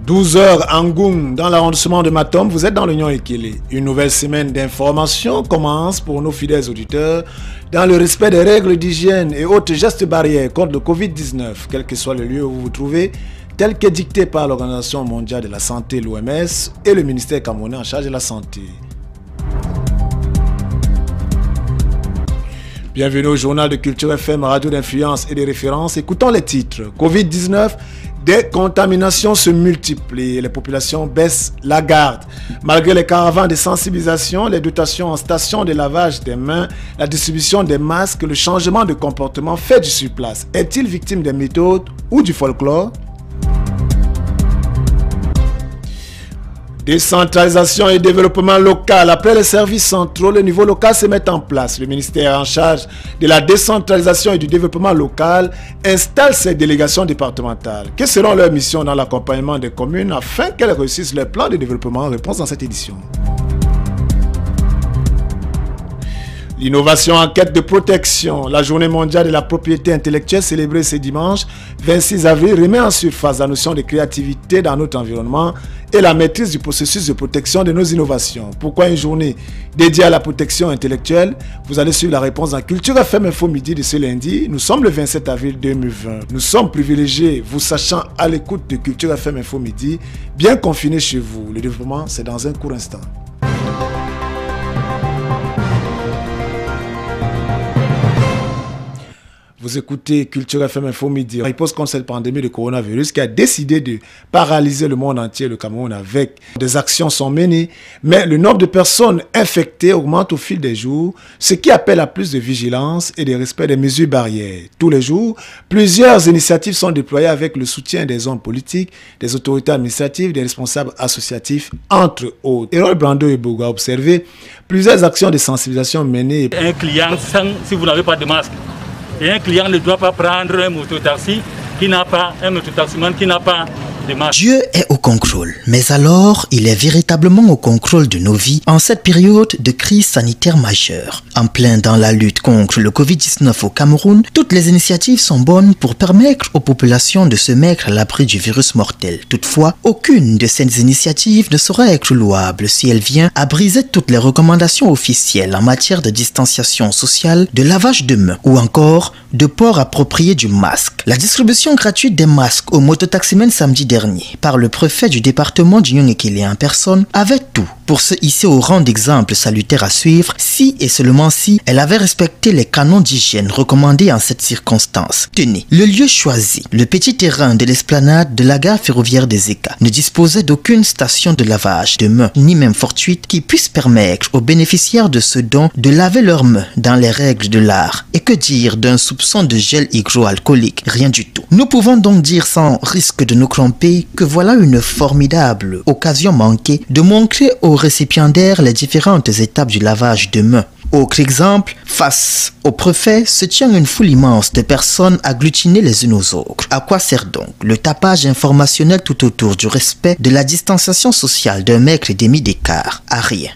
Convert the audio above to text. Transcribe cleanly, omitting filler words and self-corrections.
12h à Ngoum, dans l'arrondissement de Matom, vous êtes dans l'Union Ekele. Une nouvelle semaine d'information commence pour nos fidèles auditeurs dans le respect des règles d'hygiène et autres gestes barrières contre le Covid-19, quel que soit le lieu où vous vous trouvez, tel que dicté par l'Organisation mondiale de la santé, l'OMS, et le ministère camerounais en charge de la santé. Bienvenue au journal de Culture FM, radio d'influence et de référence. Écoutons les titres. Covid-19, des contaminations se multiplient et les populations baissent la garde. Malgré les caravanes de sensibilisation, les dotations en stations de lavage des mains, la distribution des masques, le changement de comportement fait du surplace. Est-il victime des méthodes ou du folklore? Décentralisation et développement local. Après les services centraux, le niveau local se met en place. Le ministère en charge de la décentralisation et du développement local installe ses délégations départementales. Quelles seront leurs missions dans l'accompagnement des communes afin qu'elles réussissent leur plan de développement? Réponse dans cette édition. L'innovation en quête de protection. La journée mondiale de la propriété intellectuelle célébrée ce dimanche 26 avril remet en surface la notion de créativité dans notre environnement et la maîtrise du processus de protection de nos innovations. Pourquoi une journée dédiée à la protection intellectuelle? Vous allez suivre la réponse dans Culture FM Info Midi de ce lundi. Nous sommes le 27 avril 2020. Nous sommes privilégiés, vous sachant à l'écoute de Culture FM Info Midi, bien confinés chez vous. Le développement, c'est dans un court instant. Vous écoutez Culture FM Info Midi. Riposte contre cette pandémie de coronavirus qui a décidé de paralyser le monde entier, le Cameroun, avec des actions sont menées, mais le nombre de personnes infectées augmente au fil des jours, ce qui appelle à plus de vigilance et de respect des mesures barrières. Tous les jours, plusieurs initiatives sont déployées avec le soutien des hommes politiques, des autorités administratives, des responsables associatifs, entre autres. Erol Brando et Bogo a observé plusieurs actions de sensibilisation menées. Un client, si vous n'avez pas de masque, et un client ne doit pas prendre un mototaxi qui n'a pas, un mototaximan qui n'a pas de masque. Dieu est au contrôle, mais alors il est véritablement au contrôle de nos vies en cette période de crise sanitaire majeure. En plein dans la lutte contre le Covid-19 au Cameroun, toutes les initiatives sont bonnes pour permettre aux populations de se mettre à l'abri du virus mortel. Toutefois, aucune de ces initiatives ne saurait être louable si elle vient à briser toutes les recommandations officielles en matière de distanciation sociale, de lavage de mains ou encore de port approprié du masque. La distribution gratuite des masques aux mototaximens samedi dernier par le préfet du département d'Union Ekele en personne avait tout pour se hisser au rang d'exemple salutaire à suivre si et seulement si elle avait respecté les canons d'hygiène recommandés en cette circonstance. Tenez, le lieu choisi, le petit terrain de l'esplanade de la gare ferroviaire des Eka, ne disposait d'aucune station de lavage de mains, ni même fortuite qui puisse permettre aux bénéficiaires de ce don de laver leurs mains dans les règles de l'art. Et que dire d'un soupçon de gel hydroalcoolique? Rien du tout. Nous pouvons donc dire sans risque de nous tromper que voilà une formidable occasion manquée de montrer aux récipiendaires les différentes étapes du lavage de mains. Autre exemple, face au préfet se tient une foule immense de personnes agglutinées les unes aux autres. À quoi sert donc le tapage informationnel tout autour du respect de la distanciation sociale d'un mètre et demi d'écart? À rien.